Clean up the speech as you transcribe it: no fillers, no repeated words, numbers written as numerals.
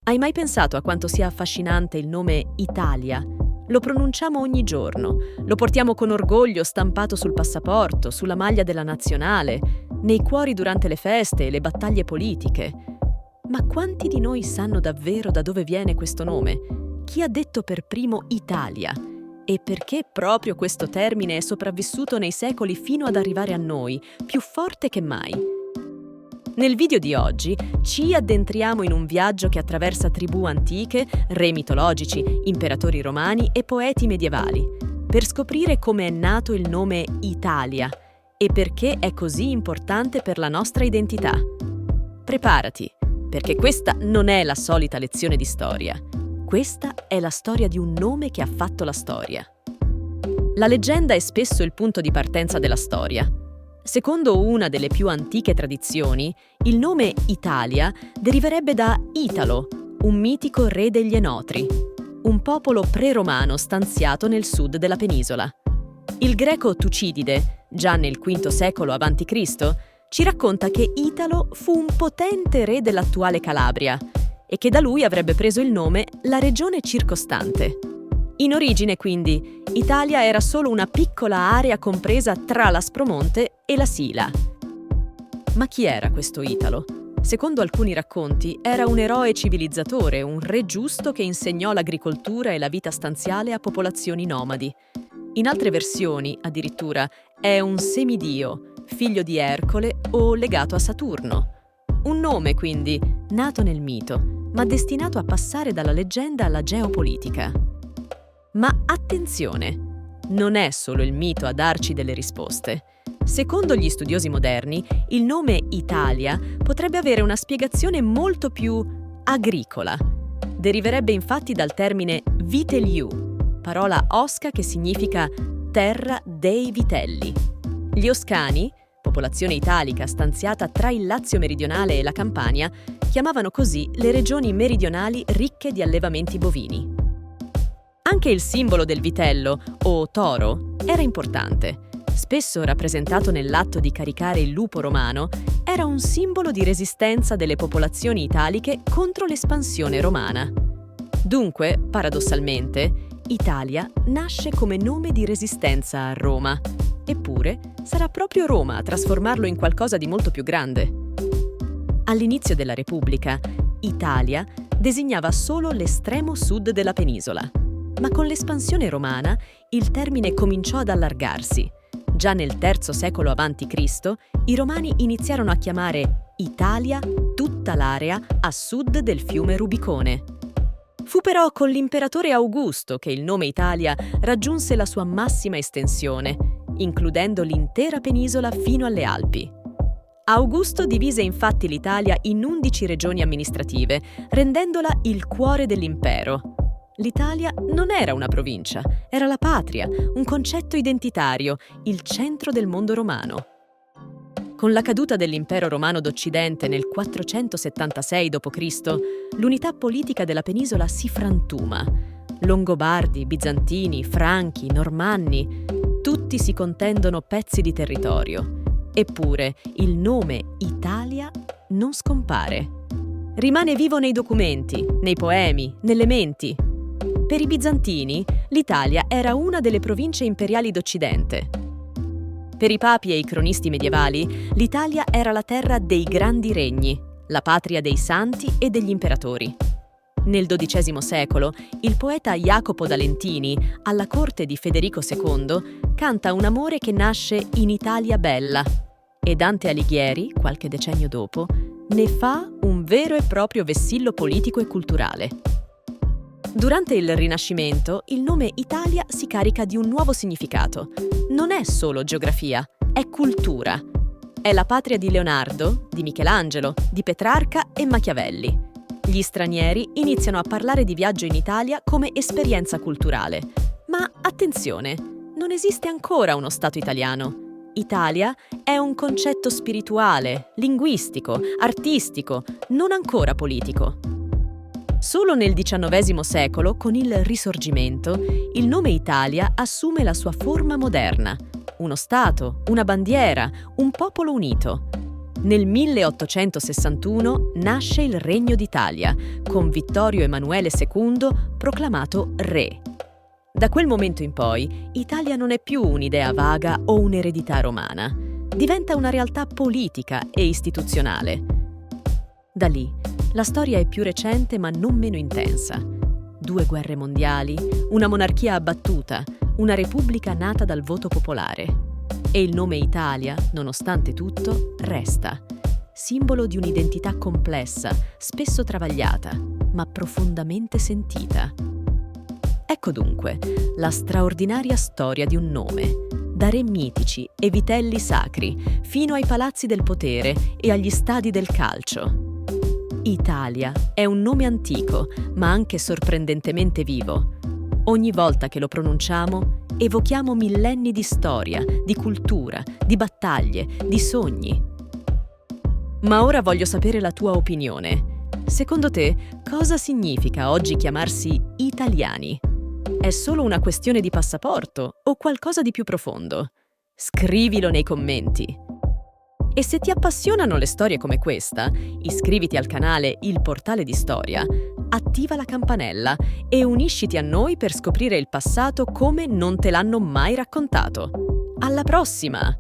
Hai mai pensato a quanto sia affascinante il nome Italia? Lo pronunciamo ogni giorno, lo portiamo con orgoglio stampato sul passaporto, sulla maglia della nazionale, nei cuori durante le feste e le battaglie politiche. Ma quanti di noi sanno davvero da dove viene questo nome? Chi ha detto per primo Italia? E perché proprio questo termine è sopravvissuto nei secoli fino ad arrivare a noi, più forte che mai? Nel video di oggi ci addentriamo in un viaggio che attraversa tribù antiche, re mitologici, imperatori romani e poeti medievali, per scoprire come è nato il nome Italia e perché è così importante per la nostra identità. Preparati, perché questa non è la solita lezione di storia. Questa è la storia di un nome che ha fatto la storia. La leggenda è spesso il punto di partenza della storia. Secondo una delle più antiche tradizioni, il nome Italia deriverebbe da Italo, un mitico re degli Enotri, un popolo pre-romano stanziato nel sud della penisola. Il greco Tucidide, già nel V secolo a.C., ci racconta che Italo fu un potente re dell'attuale Calabria e che da lui avrebbe preso il nome la regione circostante. In origine, quindi, Italia era solo una piccola area compresa tra l'Aspromonte e la Sila. Ma chi era questo Italo? Secondo alcuni racconti, era un eroe civilizzatore, un re giusto che insegnò l'agricoltura e la vita stanziale a popolazioni nomadi. In altre versioni, addirittura, è un semidio, figlio di Ercole o legato a Saturno. Un nome, quindi, nato nel mito, ma destinato a passare dalla leggenda alla geopolitica. Ma attenzione, non è solo il mito a darci delle risposte. Secondo gli studiosi moderni, il nome Italia potrebbe avere una spiegazione molto più agricola. Deriverebbe infatti dal termine viteliu, parola osca che significa terra dei vitelli. Gli Oscani, popolazione italica stanziata tra il Lazio meridionale e la Campania, chiamavano così le regioni meridionali ricche di allevamenti bovini. Anche il simbolo del vitello, o toro, era importante. Spesso rappresentato nell'atto di caricare il lupo romano, era un simbolo di resistenza delle popolazioni italiche contro l'espansione romana. Dunque, paradossalmente, Italia nasce come nome di resistenza a Roma. Eppure, sarà proprio Roma a trasformarlo in qualcosa di molto più grande. All'inizio della Repubblica, Italia designava solo l'estremo sud della penisola. Ma con l'espansione romana il termine cominciò ad allargarsi. Già nel III secolo a.C., i romani iniziarono a chiamare Italia tutta l'area a sud del fiume Rubicone. Fu però con l'imperatore Augusto che il nome Italia raggiunse la sua massima estensione, includendo l'intera penisola fino alle Alpi. Augusto divise infatti l'Italia in 11 regioni amministrative, rendendola il cuore dell'impero. L'Italia non era una provincia, era la patria, un concetto identitario, il centro del mondo romano. Con la caduta dell'impero romano d'Occidente nel 476 d.C., l'unità politica della penisola si frantuma. Longobardi, bizantini, franchi, normanni, tutti si contendono pezzi di territorio. Eppure il nome Italia non scompare. Rimane vivo nei documenti, nei poemi, nelle menti. Per i bizantini, l'Italia era una delle province imperiali d'Occidente. Per i papi e i cronisti medievali, l'Italia era la terra dei grandi regni, la patria dei santi e degli imperatori. Nel XII secolo, il poeta Jacopo da Lentini, alla corte di Federico II, canta un amore che nasce in Italia bella, e Dante Alighieri, qualche decennio dopo, ne fa un vero e proprio vessillo politico e culturale. Durante il Rinascimento, il nome Italia si carica di un nuovo significato. Non è solo geografia, è cultura. È la patria di Leonardo, di Michelangelo, di Petrarca e Machiavelli. Gli stranieri iniziano a parlare di viaggio in Italia come esperienza culturale. Ma attenzione, non esiste ancora uno Stato italiano. Italia è un concetto spirituale, linguistico, artistico, non ancora politico. Solo nel XIX secolo, con il Risorgimento, il nome Italia assume la sua forma moderna. Uno Stato, una bandiera, un popolo unito. Nel 1861 nasce il Regno d'Italia, con Vittorio Emanuele II proclamato re. Da quel momento in poi, Italia non è più un'idea vaga o un'eredità romana. Diventa una realtà politica e istituzionale. Da lì, la storia è più recente ma non meno intensa. 2 guerre mondiali, una monarchia abbattuta, una repubblica nata dal voto popolare. E il nome Italia, nonostante tutto, resta. Simbolo di un'identità complessa, spesso travagliata, ma profondamente sentita. Ecco dunque la straordinaria storia di un nome, da re mitici e vitelli sacri, fino ai palazzi del potere e agli stadi del calcio. Italia è un nome antico, ma anche sorprendentemente vivo. Ogni volta che lo pronunciamo, evochiamo millenni di storia, di cultura, di battaglie, di sogni. Ma ora voglio sapere la tua opinione. Secondo te, cosa significa oggi chiamarsi italiani? È solo una questione di passaporto o qualcosa di più profondo? Scrivilo nei commenti. E se ti appassionano le storie come questa, iscriviti al canale Il Portale di Storia, attiva la campanella e unisciti a noi per scoprire il passato come non te l'hanno mai raccontato. Alla prossima!